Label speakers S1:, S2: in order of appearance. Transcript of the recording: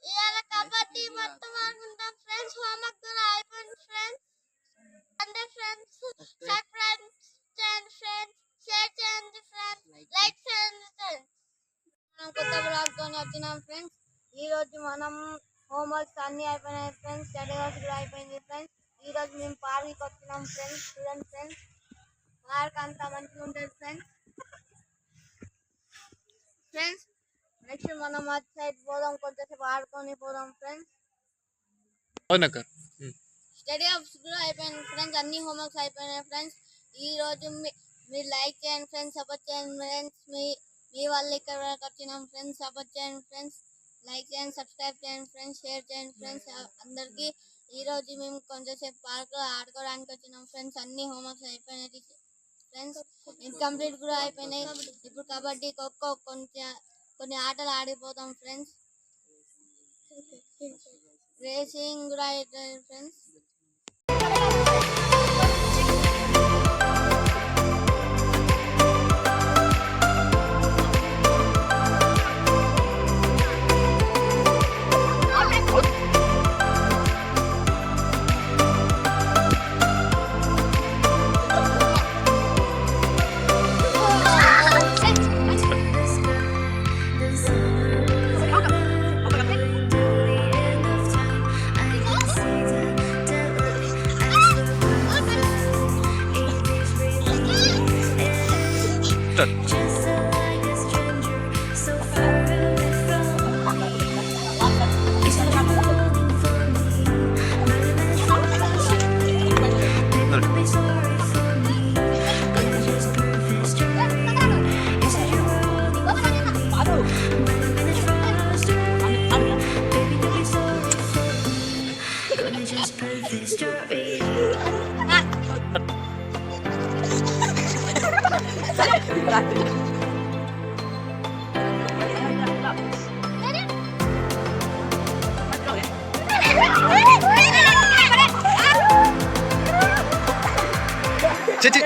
S1: ఇవాళ కబడ్డీ మొత్తం ఆడుకుంటాం ఫ్రెండ్స్. హోంవర్క్ కూడా అయిపోయింది ఫ్రెండ్స్. అందరు ఫ్రెండ్స్ సబ్స్క్రైబ్ చేయండి ఫ్రెండ్స్, షేర్ చేయండి ఫ్రెండ్స్, లైక్ చేయండి ఫ్రెండ్స్. మనం కొత్త బ్లాగ్ తోని వచ్చినాం ఫ్రెండ్స్. ఈ రోజు మనం హోంవర్క్స్ అన్ని అయిపోయినాయి ఫ్రెండ్స్, స్టడీ వర్క్ కూడా అయిపోయింది ఫ్రెండ్స్. ఈ రోజు మేము పార్క్కి వచ్చినాం ఫ్రెండ్స్. చూడండి ఫ్రెండ్స్, పార్క్ అంతా మంచిగా ఉంటుంది ఫ్రెండ్స్. ఫ్రెండ్స్ నెక్స్ట్ మనం అటు సైడ్ పోదాం, కొంచెంసేపు ఆడుకొని పోదాం ఫ్రెండ్స్. స్టడీ వర్క్స్ కూడా అయిపోయింది ఫ్రెండ్స్, అన్ని హోంవర్క్స్ అయిపోయినాయి ఫ్రెండ్స్. ఈ రోజు మీరు లైక్ చేయండి ఫ్రెండ్స్, సపోర్ట్ చేయండి ఫ్రెండ్స్. మీ వాళ్ళు ఇక్కడ వరకు వచ్చినాం ఫ్రెండ్స్. సపోర్ట్ చేయండి ఫ్రెండ్స్, లైక్ చేయండి, సబ్స్క్రైబ్ చేయండి ఫ్రెండ్స్, షేర్ చేయండి ఫ్రెండ్స్ అందరికీ. ఈ రోజు మేము కొంచెంసేపు పార్క్లో ఆడుకోవడానికి వచ్చినాం ఫ్రెండ్స్. అన్ని హోంవర్క్స్ అయిపోయినాయి ఫ్రెండ్స్, ఇన్కంప్లీట్ కూడా అయిపోయినాయి. ఇప్పుడు కబడ్డీ, ఖోఖో కొన్ని ఆటలు ఆడిపోతాం ఫ్రెండ్స్. రేసింగ్ కూడా అయిపోయింది ఫ్రెండ్స్.
S2: Cici.